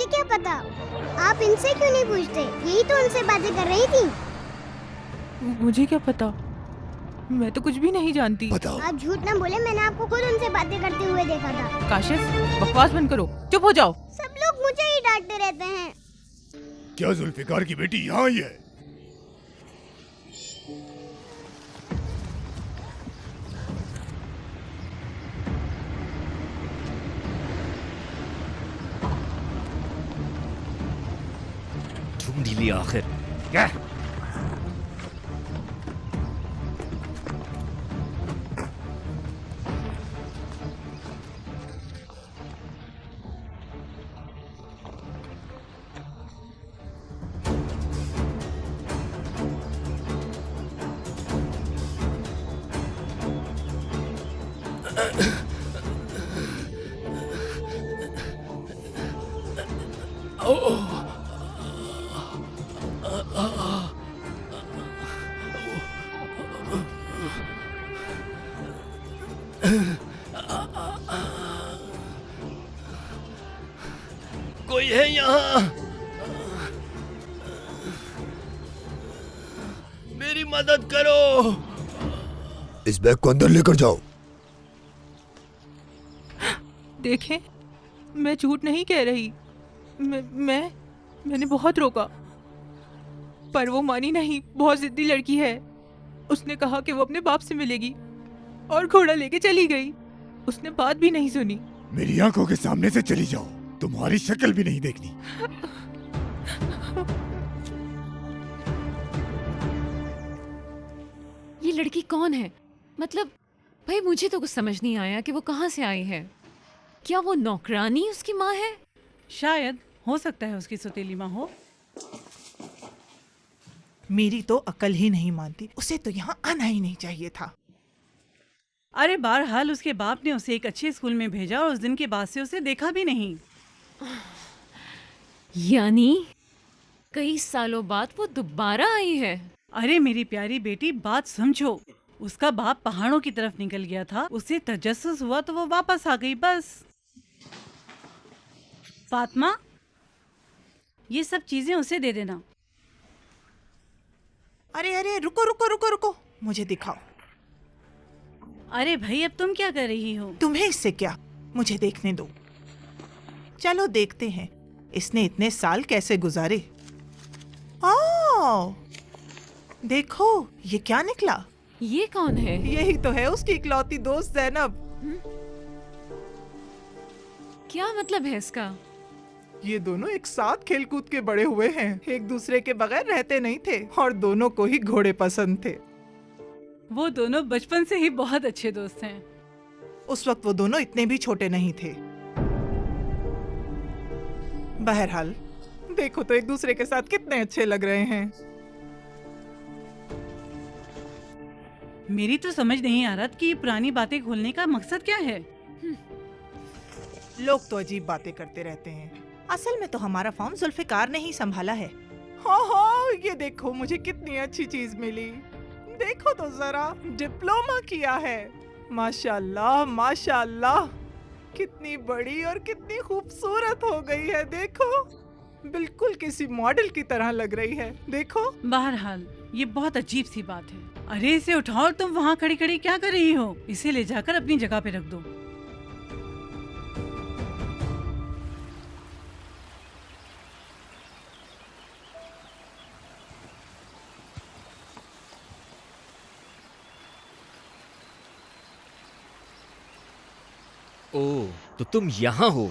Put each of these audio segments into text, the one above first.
मुझे क्या पता? आप इनसे क्यों नहीं पूछते? यही तो उनसे बातें कर रही थी। मुझे क्या पता, मैं तो कुछ भी नहीं जानती। बताओ। आप झूठ ना बोले, मैंने आपको खुद उनसे बातें करते हुए देखा था। काशिफ, बकवास बंद करो, चुप हो जाओ। सब लोग मुझे ही डांटते रहते हैं। क्या जुल्फिकार की बेटी यहाँ आई है? ढूंढ ही लिया आखिर। क्या? कोई है यहाँ? मेरी मदद करो। इस बैग को अंदर लेकर जाओ। देखें, मैं झूठ नहीं कह रही। मैंने बहुत रोका, पर वो मानी नहीं। बहुत जिद्दी लड़की है। उसने कहा कि वो अपने बाप से मिलेगी और घोड़ा लेके चली गई। उसने बात भी नहीं सुनी। मेरी आंखों के सामने से चली जाओ, तुम्हारी शक्ल भी नहीं देखनी। ये लड़की कौन है? मतलब भाई मुझे तो कुछ समझ नहीं आया कि वो कहाँ से आई है। क्या वो नौकरानी उसकी माँ है? शायद, हो सकता है उसकी सौतेली माँ हो। मेरी तो अकल ही नहीं मानती, उसे तो यहाँ आना ही नहीं चाहिए था। अरे बहरहाल उसके बाप ने उसे एक अच्छे स्कूल में भेजा और उस दिन के बाद से उसे देखा भी नहीं। यानी कई सालों बाद वो दोबारा आई है। अरे मेरी प्यारी बेटी, बात समझो। उसका बाप पहाड़ों की तरफ निकल गया था, उसे तजस्सुस हुआ तो वो वापस आ गई, बस। फातिमा, ये सब चीजें उसे दे देना। अरे अरे रुको रुको रुको रुको, मुझे दिखाओ। अरे भाई, अब तुम क्या कर रही हो? तुम्हें इससे क्या, मुझे देखने दो। चलो देखते हैं इसने इतने साल कैसे गुजारे। आओ, देखो ये क्या निकला। ये कौन है? यही तो है उसकी इकलौती दोस्त ज़ैनब। क्या मतलब है इसका? ये दोनों एक साथ खेलकूद के बड़े हुए हैं, एक दूसरे के बगैर रहते नहीं थे और दोनों को ही घोड़े पसंद थे। वो दोनों बचपन से ही बहुत अच्छे दोस्त हैं। उस वक्त वो दोनों इतने भी छोटे नहीं थे। बहरहाल देखो तो एक दूसरे के साथ कितने अच्छे लग रहे हैं। मेरी तो समझ नहीं आ रहा कि ये पुरानी बातें खोलने का मकसद क्या है। लोग तो अजीब बातें करते रहते हैं। असल में तो हमारा फॉर्म जुल्फिकार ने ही संभाला है। हाँ, ये देखो मुझे कितनी अच्छी चीज मिली। देखो तो जरा, डिप्लोमा किया है। माशाल्लाह माशाल्लाह, कितनी बड़ी और कितनी खूबसूरत हो गई है। देखो, बिल्कुल किसी मॉडल की तरह लग रही है। देखो। बहरहाल ये बहुत अजीब सी बात है। अरे इसे उठाओ, तुम वहाँ खड़ी खड़ी क्या कर रही हो? इसे ले जाकर अपनी जगह पे रख दो। ओह, तो तुम यहाँ हो।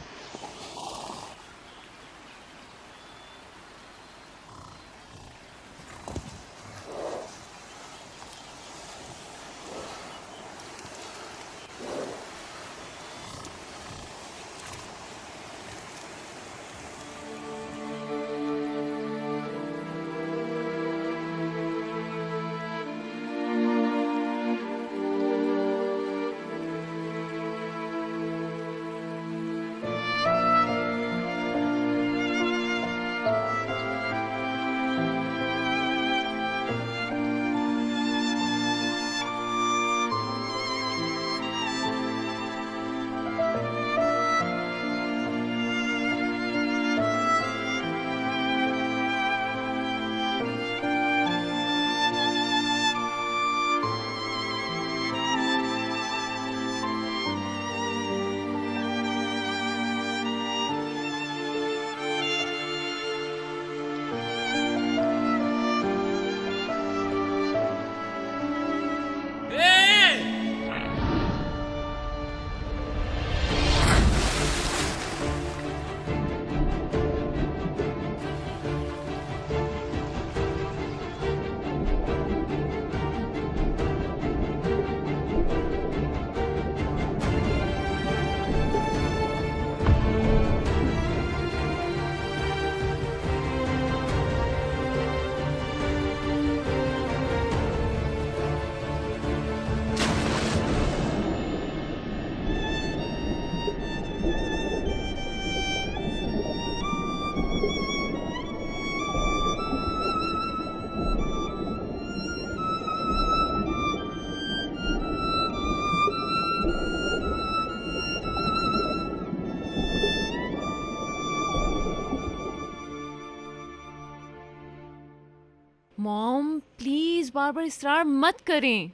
बार बार इसरार मत करें।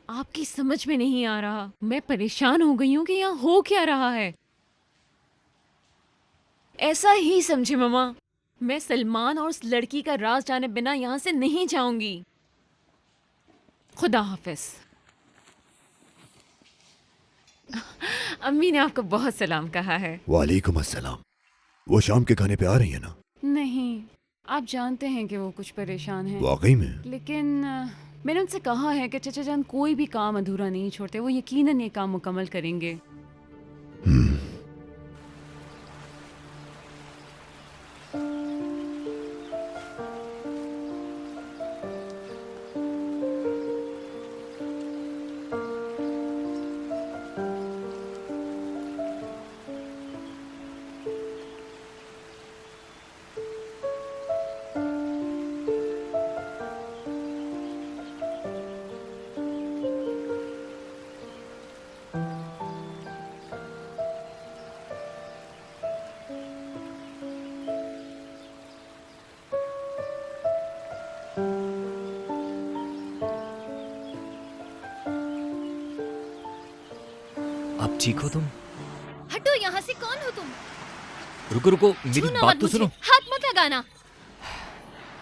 आपकी समझ में नहीं आ रहा। मैं परेशान हो गई हूँ कि यहाँ हो क्या रहा है। ऐसा ही समझे मम्मा, मैं सलमान और उस लड़की का राज जाने बिना यहाँ से नहीं जाऊंगी। खुदा हाफिज। अम्मी ने आपको बहुत सलाम कहा है। वालेकुम अस्सलाम। वो शाम के खाने पे आ रही है ना? नहीं, आप जानते हैं कि वो कुछ परेशान हैं। वाकई में? लेकिन मैंने उनसे कहा है कि चचा जान कोई भी काम अधूरा नहीं छोड़ते। वो यकीनन ये काम मुकम्मल करेंगे। आप ठीक हो तुम? हटो यहाँ से। कौन हो तुम? रुको रुको, मेरी छूना बात मत तो मुझे। सुनो। हाथ मत लगाना।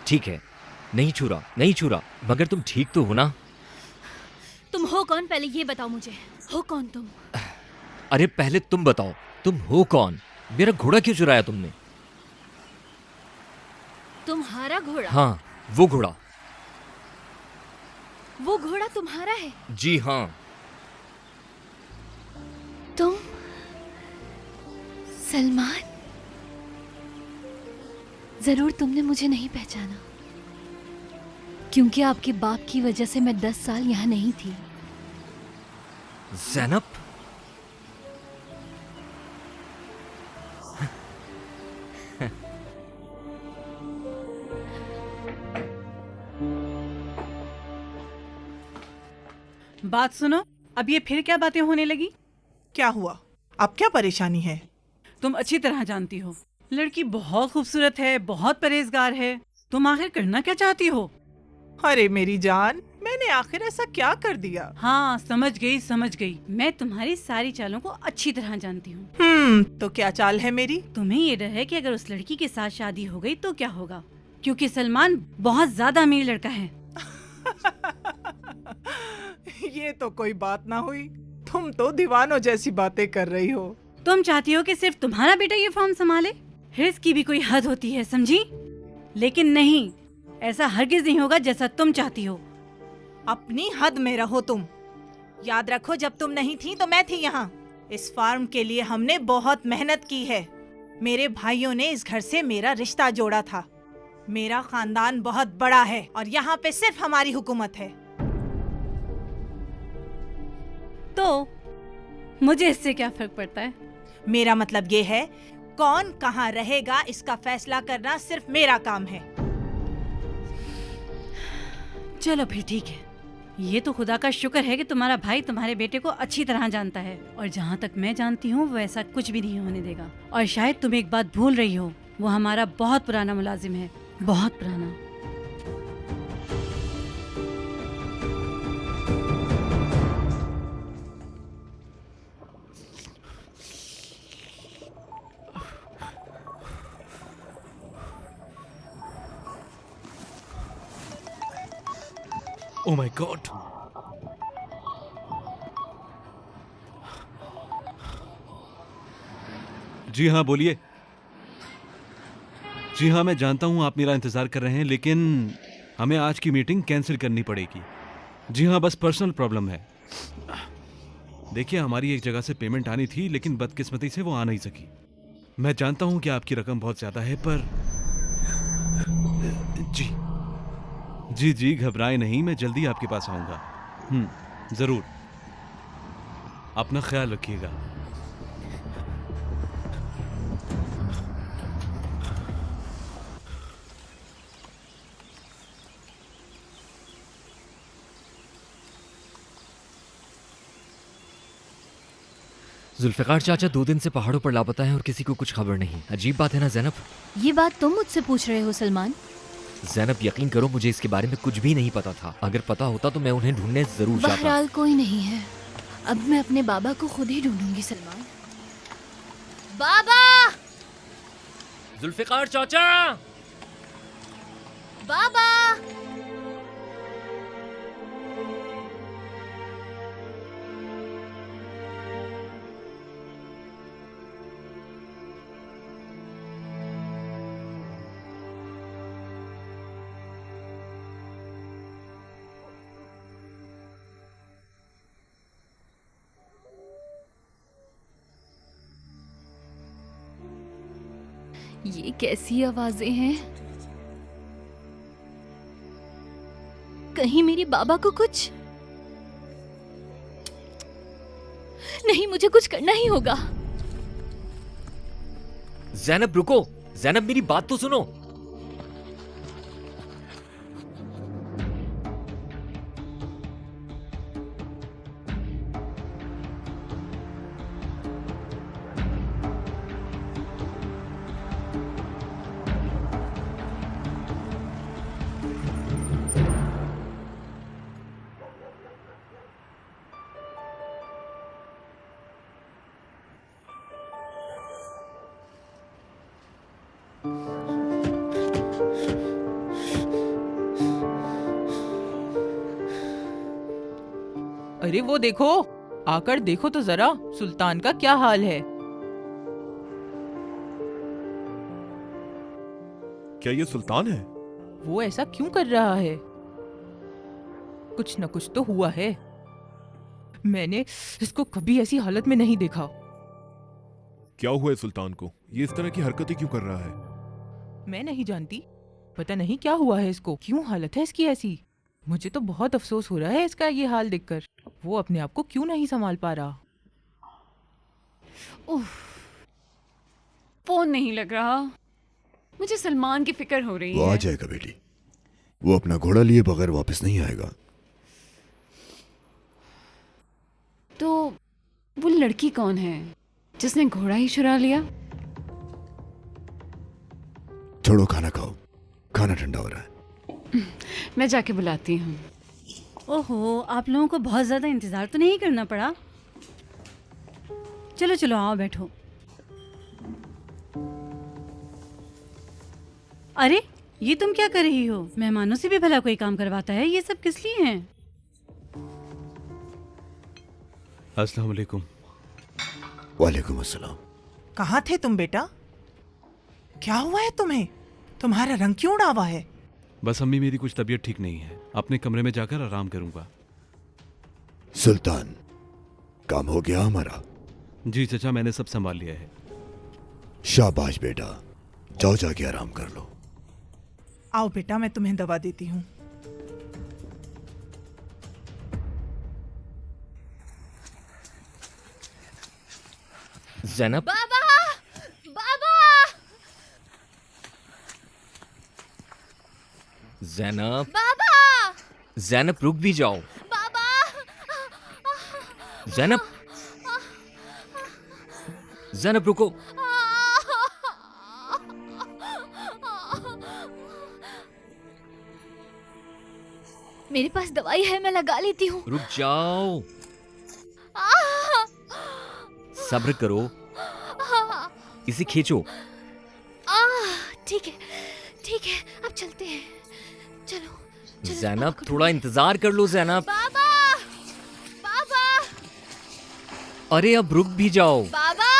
ठीक है, नहीं छू रहा, मगर तुम ठीक तो हो ना? तुम हो कौन, पहले ये बताओ मुझे। हो कौन तुम? अरे पहले तुम बताओ, तुम हो कौन? मेरा घोड़ा क्यों चुराया तुमने? तुम्हारा घोड़ा? हाँ, वो घोड़ा। वो घोड़ा तुम्हारा है? जी हाँ। तुम सलमान? जरूर तुमने मुझे नहीं पहचाना, क्योंकि आपके बाप की वजह से मैं 10 साल यहाँ नहीं थी। ज़ैनब? बात सुनो, अब ये फिर क्या बातें होने लगी? क्या हुआ? अब क्या परेशानी है? तुम अच्छी तरह जानती हो, लड़की बहुत खूबसूरत है, बहुत परहेजगार है। तुम आखिर करना क्या चाहती हो? अरे मेरी जान, मैंने आखिर ऐसा क्या कर दिया? हाँ, समझ गई। मैं तुम्हारी सारी चालों को अच्छी तरह जानती हूँ। तो क्या चाल है मेरी? तुम्हें ये डर है कि अगर उस लड़की के साथ शादी हो गई तो क्या होगा, क्योंकि सलमान बहुत ज्यादा अमीर लड़का है। ये तो कोई बात ना हुई। तुम तो दीवानों जैसी बातें कर रही हो। तुम चाहती हो कि सिर्फ तुम्हारा बेटा ये फॉर्म संभाले? हिर्स की भी कोई हद होती है, समझी? लेकिन नहीं, ऐसा हरगिज नहीं होगा जैसा तुम चाहती हो। अपनी हद में रहो तुम। याद रखो, जब तुम नहीं थी तो मैं थी यहाँ। इस फार्म के लिए हमने बहुत मेहनत की है। मेरे भाइयों ने इस घर से मेरा रिश्ता जोड़ा था। मेरा खानदान बहुत बड़ा है और यहाँ पे सिर्फ हमारी हुकूमत है। तो मुझे इससे क्या फर्क पड़ता है? मेरा मतलब ये है, कौन कहाँ रहेगा इसका फैसला करना सिर्फ मेरा काम है। चलो फिर ठीक है। ये तो खुदा का शुक्र है कि तुम्हारा भाई तुम्हारे बेटे को अच्छी तरह जानता है, और जहाँ तक मैं जानती हूँ वो ऐसा कुछ भी नहीं होने देगा। और शायद तुम एक बात भूल रही हो, वो हमारा बहुत पुराना मुलाजिम है, बहुत पुराना। Oh my God! जी हाँ, बोलिए। जी हाँ, मैं जानता हूँ आप मेरा इंतज़ार कर रहे हैं, लेकिन हमें आज की मीटिंग कैंसिल करनी पड़ेगी। जी हाँ, बस पर्सनल प्रॉब्लम है। देखिए, हमारी एक जगह से पेमेंट आनी थी, लेकिन बदकिस्मती से वो आ नहीं सकी। मैं जानता हूँ कि आपकी रकम बहुत ज़्यादा है, पर जी घबराए नहीं, मैं जल्दी आपके पास आऊँगा। ज़रूर। अपना ख्याल रखिएगा। जुल्फ़िकार चाचा 2 दिन से पहाड़ों पर लापता है और किसी को कुछ खबर नहीं। अजीब बात है ना ज़ैनब? ये बात तुम मुझसे पूछ रहे हो सलमान? जैनब यकीन करो मुझे इसके बारे में कुछ भी नहीं पता था। अगर पता होता तो मैं उन्हें ढूंढने जरूर जाता। बहरहाल कोई नहीं है, अब मैं अपने बाबा को खुद ही ढूंढूंगी। सलमान, बाबा! जुल्फिकार चाचा! बाबा! ये कैसी आवाजें हैं? कहीं मेरे बाबा को कुछ नहीं, मुझे कुछ करना ही होगा। जैनब रुको, जैनब मेरी बात तो सुनो। अरे वो देखो, आकर देखो तो जरा सुल्तान का क्या हाल है। क्या ये सुल्तान है? वो ऐसा क्यों कर रहा है? कुछ न कुछ तो हुआ है। मैंने इसको कभी ऐसी हालत में नहीं देखा। क्या हुआ है सुल्तान को? ये इस तरह की हरकतें क्यों कर रहा है? मैं नहीं जानती, पता नहीं क्या हुआ है इसको, क्यों हालत है इसकी ऐसी। मुझे तो बहुत अफसोस हो रहा है इसका ये हाल देखकर। वो अपने आप को क्यों नहीं संभाल पा रहा। उफ, फोन नहीं लग रहा। मुझे सलमान की फिक्र हो रही वो है। आ जाएगा बेटी, वो अपना घोड़ा लिए बगैर वापस नहीं आएगा। तो वो लड़की कौन है जिसने घोड़ा ही चुरा लिया? छोड़ो, खाना खाओ, खाना ठंडा हो रहा है। मैं जाके बुलाती हूँ। ओहो, आप लोगों को बहुत ज़्यादा इंतज़ार तो नहीं करना पड़ा। चलो चलो आओ बैठो। अरे ये तुम क्या कर रही हो? मेहमानों से भी भला कोई काम करवाता है? ये सब किस लिए हैं? अस्सलाम वालेकुम। वालेकुम अस्सलाम। कहाँ थे तुम बेटा? क्या हुआ है तुम्हें? तुम्हारा रंग क्यों उड़ा हुआ है? बस अम्मी मेरी कुछ तबीयत ठीक नहीं है, अपने कमरे में जाकर आराम करूंगा। सुल्तान, काम हो गया हमारा? जी चचा, मैंने सब संभाल लिया है। शाबाश बेटा, जाओ जाके आराम कर लो। आओ बेटा, मैं तुम्हें दवा देती हूँ। जैनब, बाबा! बाबा! जैनब, बाबा! जैनब रुक भी जाओ। बाबा! जैनब, जैनब रुको। मेरे पास दवाई है, मैं लगा लेती हूँ। रुक जाओ, सब्र करो, इसे खींचो। ठीक है, ठीक है, अब चलते हैं। चलो, चलो। जैनब थोड़ा इंतजार कर लो। जैनब, बाबा! बाबा! अरे अब रुक भी जाओ। बाबा!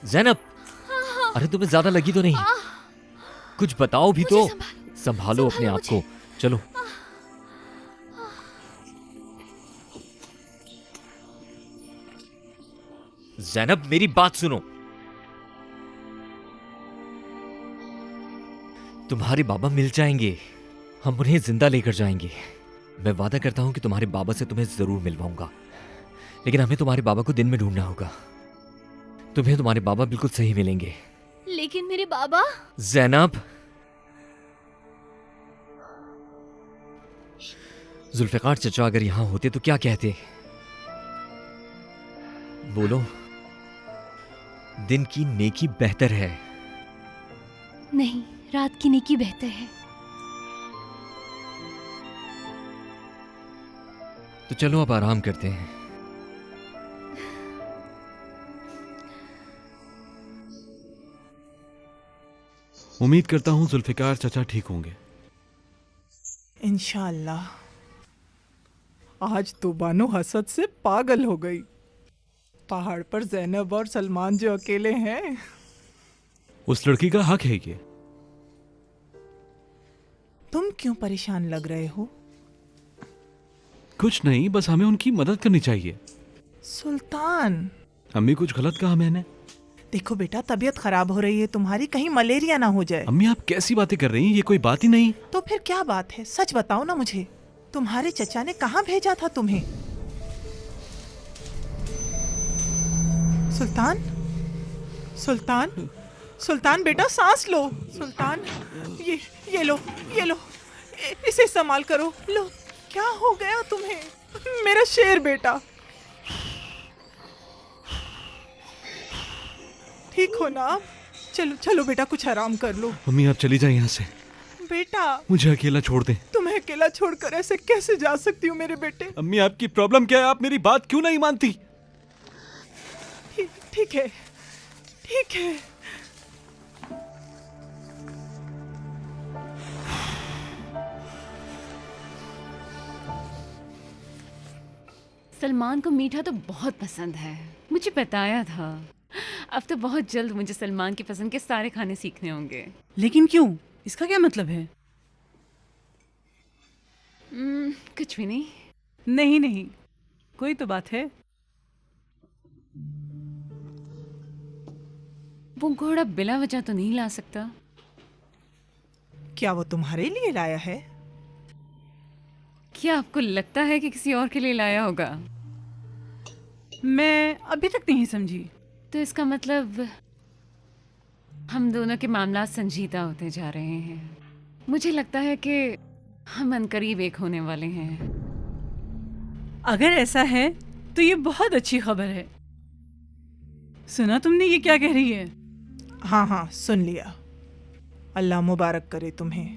जैनब, अरे तुम्हें ज्यादा लगी तो नहीं? कुछ बताओ भी तो। संभालो अपने आप को। चलो। जैनब मेरी बात सुनो। तुम्हारे बाबा मिल जाएंगे, हम उन्हें जिंदा लेकर जाएंगे। मैं वादा करता हूं कि तुम्हारे बाबा से तुम्हें जरूर मिलवाऊंगा, लेकिन हमें तुम्हारे बाबा को दिन में ढूंढना होगा। तुम्हें तुम्हारे बाबा बिल्कुल सही मिलेंगे। लेकिन मेरे बाबा? जैनब, जुल्फिकार चचा अगर यहां होते तो क्या कहते? बोलो। दिन की नेकी बेहतर है। नहीं, रात की नेकी बेहतर है। तो चलो अब आराम करते हैं। उम्मीद करता हूँ जुल्फिकार चाचा ठीक होंगे। इंशाल्लाह। आज तो बानो हसद से पागल हो गई। पहाड़ पर ज़ैनब और सलमान जो अकेले हैं। उस लड़की का हक है ये। तुम क्यों परेशान लग रहे हो? कुछ नहीं, बस हमें उनकी मदद करनी चाहिए। सुल्तान, अम्मी कुछ गलत कहा मैंने? देखो बेटा, तबीयत खराब हो रही है तुम्हारी, कहीं मलेरिया ना हो जाए। अम्मी आप कैसी बातें कर रही हैं? ये कोई बात ही नहीं। तो फिर क्या बात है? सच बताओ ना मुझे, तुम्हारे चचा ने कहाँ भेजा था तुम्हें? सुल्तान, सुल्तान, सुल्तान बेटा सांस लो। सुल्तान, ये लो, ये लो, इसे संभाल करो। लो, क्या हो गया तुम्हें? मेरा शेर बेटा, ठीक हो ना आप? चलो चलो बेटा, कुछ आराम कर लो। अम्मी आप चली जाए यहाँ से। बेटा, मुझे अकेला छोड़ दें। तुम्हें अकेला छोड़कर ऐसे कैसे जा सकती हूँ मेरे बेटे? अम्मी आपकी प्रॉब्लम क्या है? आप मेरी बात क्यों नहीं मानती? ठीक है, ठीक है। सलमान को मीठा तो बहुत पसंद है, मुझे बताया था। अब तो बहुत जल्द मुझे सलमान की पसंद के सारे खाने सीखने होंगे। लेकिन क्यों? इसका क्या मतलब है? कुछ भी नहीं। नहीं नहीं, कोई तो बात है। वो घोड़ा बिला वजह तो नहीं ला सकता। क्या वो तुम्हारे लिए लाया है? क्या आपको लगता है कि किसी और के लिए लाया होगा? मैं अभी तक नहीं समझी। तो इसका मतलब हम दोनों के मामला संजीदा होते जा रहे हैं। मुझे लगता है कि हम अनकरीब एक होने वाले हैं। अगर ऐसा है तो ये बहुत अच्छी खबर है। सुना तुमने ये क्या कह रही है? हाँ हाँ, सुन लिया। अल्लाह मुबारक करे तुम्हें।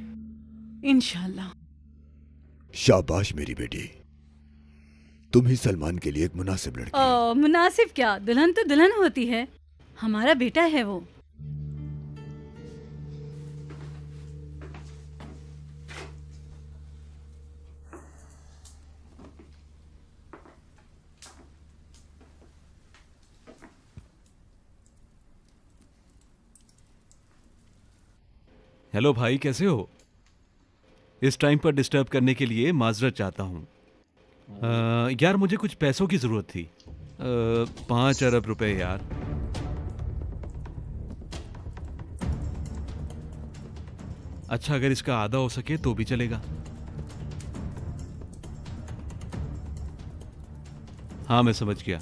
इंशाल्लाह। शाबाश मेरी बेटी, तुम ही सलमान के लिए एक मुनासिब लड़की हो। मुनासिब क्या, दुल्हन तो दुल्हन होती है। हमारा बेटा है वो। हेलो भाई, कैसे हो? इस टाइम पर डिस्टर्ब करने के लिए माजरत चाहता हूँ। यार मुझे कुछ पैसों की ज़रूरत थी। 5 अरब रुपए यार। अच्छा, अगर इसका आधा हो सके तो भी चलेगा। हाँ मैं समझ गया।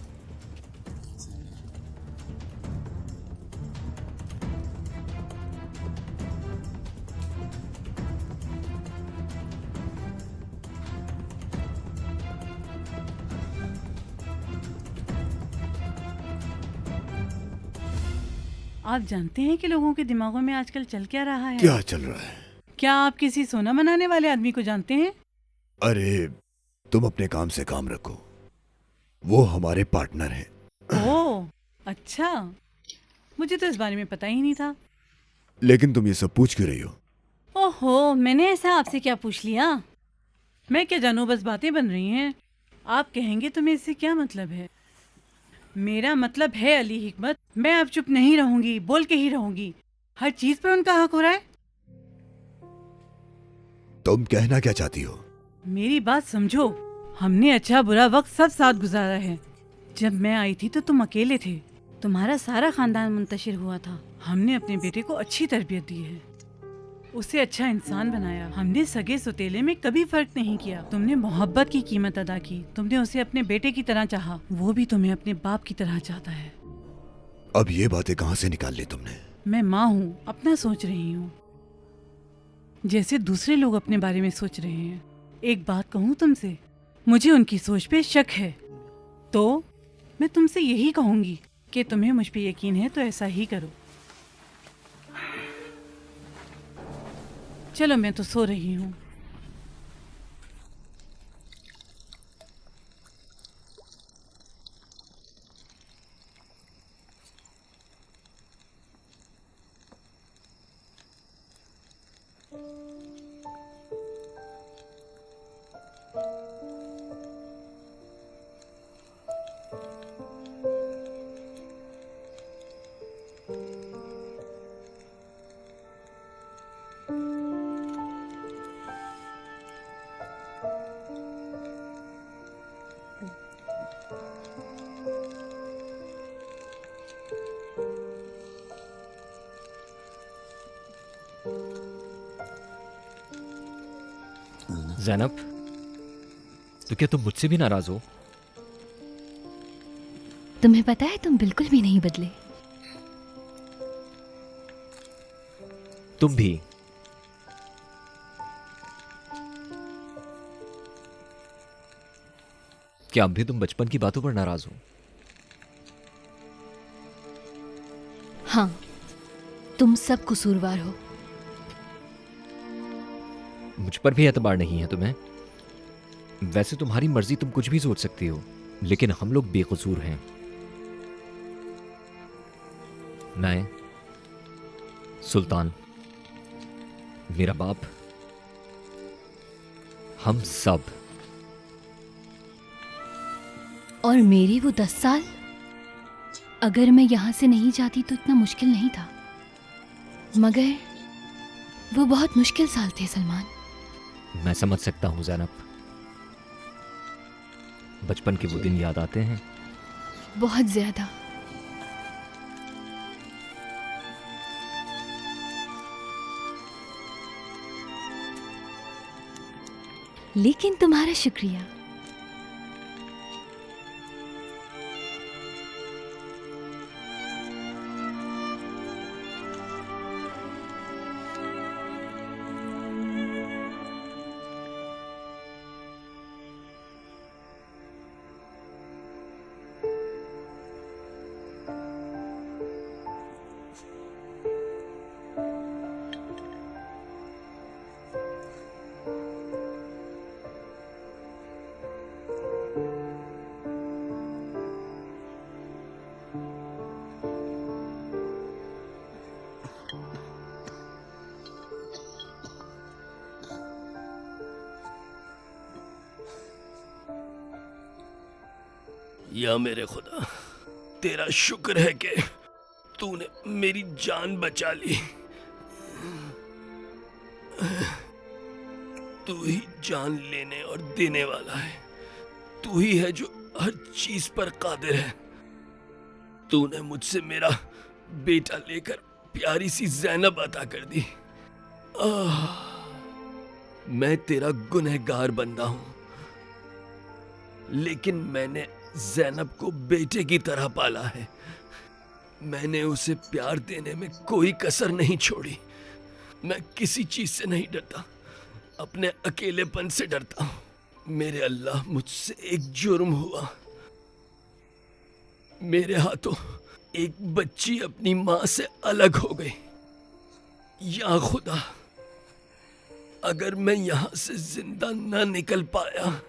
आप जानते हैं कि लोगों के दिमागों में आजकल चल क्या रहा है? क्या चल रहा है? क्या आप किसी सोना बनाने वाले आदमी को जानते हैं? अरे तुम अपने काम से काम रखो, वो हमारे पार्टनर हैं। ओह अच्छा, मुझे तो इस बारे में पता ही नहीं था। लेकिन तुम ये सब पूछ क्यों रही हो? ओहो, मैंने ऐसा आपसे क्या पूछ लिया? मैं क्या जानूं, बस बातें बन रही हैं। आप कहेंगे तुम्हें इससे क्या मतलब है? मेरा मतलब है अली हिकमत, मैं अब चुप नहीं रहूंगी, बोल के ही रहूंगी। हर चीज पर उनका हक हो रहा है। तुम कहना क्या चाहती हो? मेरी बात समझो, हमने अच्छा बुरा वक्त सब साथ गुजारा है। जब मैं आई थी तो तुम अकेले थे, तुम्हारा सारा खानदान मुंतशिर हुआ था। हमने अपने बेटे को अच्छी तरबियत दी है, उसे अच्छा इंसान बनाया। हमने सगे सौतेले में कभी फर्क नहीं किया। तुमने मोहब्बत की कीमत अदा की। तुमने उसे अपने बेटे की तरह चाहा, वो भी तुम्हें अपने बाप की तरह चाहता है। अब ये बातें कहाँ से निकाल ली तुमने? मैं माँ हूँ, अपना सोच रही हूँ, जैसे दूसरे लोग अपने बारे में सोच रहे हैं। एक बात कहूँ तुमसे, मुझे उनकी सोच पे शक है, तो मैं तुमसे यही कहूँगी कि तुम्हें मुझ पे यकीन है तो ऐसा ही करो। चलो मैं तो सो रही हूँ। ज़ैनब, तो क्या तुम मुझसे भी नाराज हो? तुम्हें पता है तुम बिल्कुल भी नहीं बदले। तुम भी। क्या अब भी तुम बचपन की बातों पर नाराज हो? हाँ, तुम सब कसूरवार हो। मुझ पर भी एतबार नहीं है तुम्हें? वैसे तुम्हारी मर्जी, तुम कुछ भी सोच सकती हो, लेकिन हम लोग बेकसूर हैं। मैं, सुल्तान, मेरा बाप, हम सब। और मेरे वो 10 साल, अगर मैं यहां से नहीं जाती तो इतना मुश्किल नहीं था, मगर वो बहुत मुश्किल साल थे सलमान। मैं समझ सकता हूं ज़ैनब, बचपन के वो दिन याद आते हैं। बहुत ज्यादा। लेकिन तुम्हारा शुक्रिया। या मेरे खुदा, तेरा शुक्र है कि तूने मेरी जान बचा ली। तू ही जान लेने और देने वाला है। तू ही है जो हर चीज पर कादिर है। तूने मुझसे मेरा बेटा लेकर प्यारी सी ज़ैनब अता कर दी। मैं तेरा गुनहगार बंदा हूं, लेकिन मैंने ज़ैनब को बेटे की तरह पाला है। मैंने उसे प्यार देने में कोई कसर नहीं छोड़ी। मैं किसी चीज से नहीं डरता, अपने अकेलेपन से डरता हूं। मेरे अल्लाह, मुझसे एक जुर्म हुआ। मेरे हाथों एक बच्ची अपनी मां से अलग हो गई। या खुदा, अगर मैं यहां से जिंदा न निकल पाया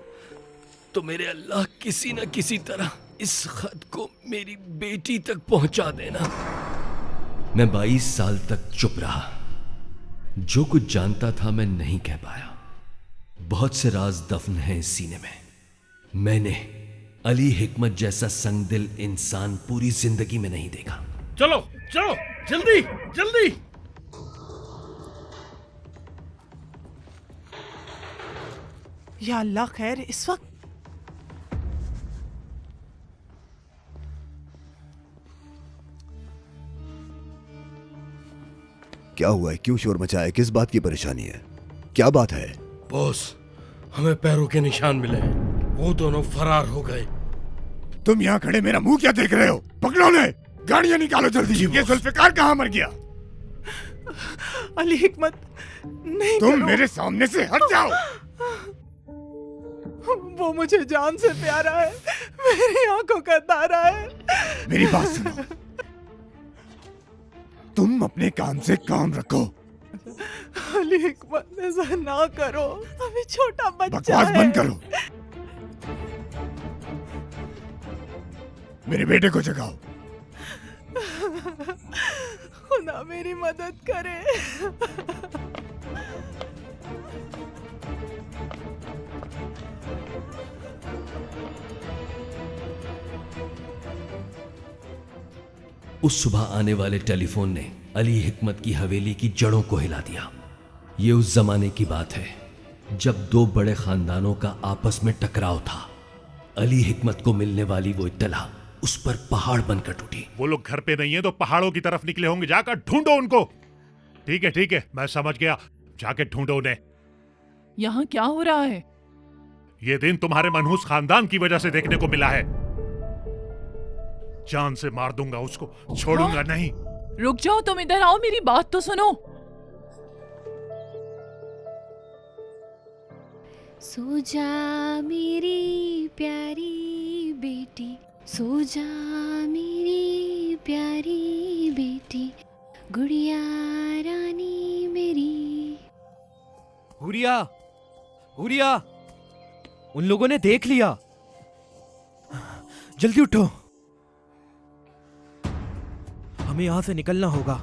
तो मेरे अल्लाह किसी न किसी तरह इस खत को मेरी बेटी तक पहुंचा देना। मैं 22 साल तक चुप रहा। जो कुछ जानता था मैं नहीं कह पाया। बहुत से राज दफन हैं इस सीने में। मैंने अली हिकमत जैसा संगदिल इंसान पूरी जिंदगी में नहीं देखा। चलो चलो, जल्दी जल्दी। या अल्लाह, खैर इस वक्त? क्या हुआ है? क्यों शोर मचाया? किस बात की परेशानी है? क्या बात है? बॉस, हमें पैरों के निशान मिले हैं। वो दोनों फरार हो गए। तुम यहाँ खड़े मेरा मुंह क्या देख रहे हो? पकड़ो उन्हें, गाड़ियां निकालो जल्दी। ये जुल्फिकार कहाँ मर गया? अली हिकमत, नहीं तुम करो। मेरे सामने से हट जाओ। वो मुझे जान से प्यारा है, मेरी आंखों का तारा है। मेरी बात सुनो, तुम अपने काम से काम रखो। अली हिकमत, ऐसा ना करो, अभी छोटा बच्चा बकवास है। बंद करो। मेरे बेटे को जगाओ। खुदा मेरी मदद करे। उस सुबह आने वाले टेलीफोन ने अली हिकमत की हवेली की जड़ों को हिला दिया। ये उस जमाने की बात है जब दो बड़े खानदानों का आपस में टकराव था। अली हिकमत को मिलने वाली वो इत्तला उस पर पहाड़ बनकर टूटी। वो लोग घर पे नहीं है तो पहाड़ों की तरफ निकले होंगे, जाकर ढूंढो उनको। ठीक है, मैं समझ गया, जाके ढूंढो उन्हें। यहाँ क्या हो रहा है? ये दिन तुम्हारे मनहूस खानदान की वजह से देखने को मिला है। जान से मार दूंगा उसको, छोड़ूंगा नहीं। रुक जाओ, तुम इधर आओ, मेरी बात तो सुनो। सो जा मेरी प्यारी बेटी, सो जा मेरी प्यारी बेटी, गुड़िया रानी मेरी। हुरिया, हुरिया, उन लोगों ने देख लिया। जल्दी उठो, हमें यहां से निकलना होगा।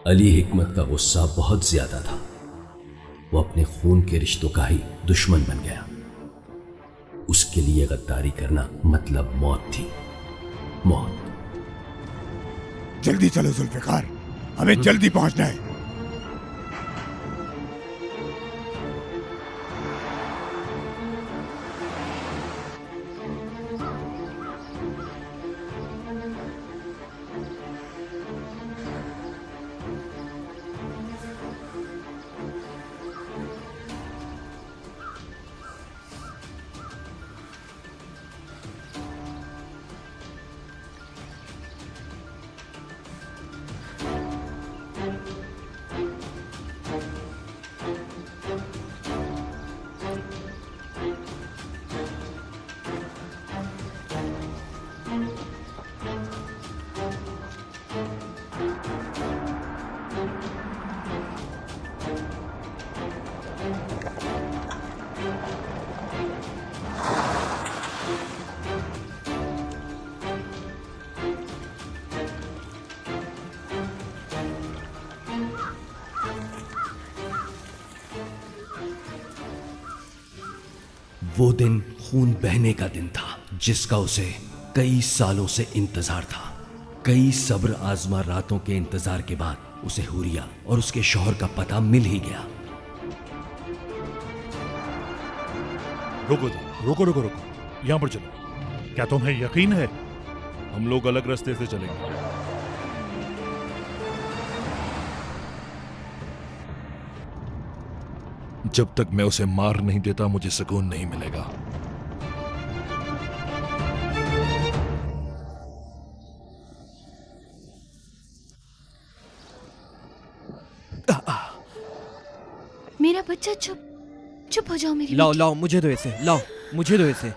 अली हिकमत का गुस्सा बहुत ज्यादा था। वो अपने खून के रिश्तों का ही दुश्मन बन गया। उसके लिए गद्दारी करना मतलब मौत थी, मौत। जल्दी चलो जुल्फिकार, हमें जल्दी पहुंचना है। वो दिन खून बहने का दिन था जिसका उसे कई सालों से इंतजार था। कई सब्र आजमा रातों के इंतजार के बाद उसे हुरिया और उसके शौहर का पता मिल ही गया। रुको रुको रुको रुको, यहाँ पर चलो। क्या तुम्हें यकीन है हम लोग अलग रास्ते से चलेंगे? जब तक मैं उसे मार नहीं देता मुझे सुकून नहीं मिलेगा। मेरा बच्चा, चुप चुप हो जाओ मेरी लाओ बेटी। लाओ, मुझे दो इसे, लाओ मुझे दो इसे।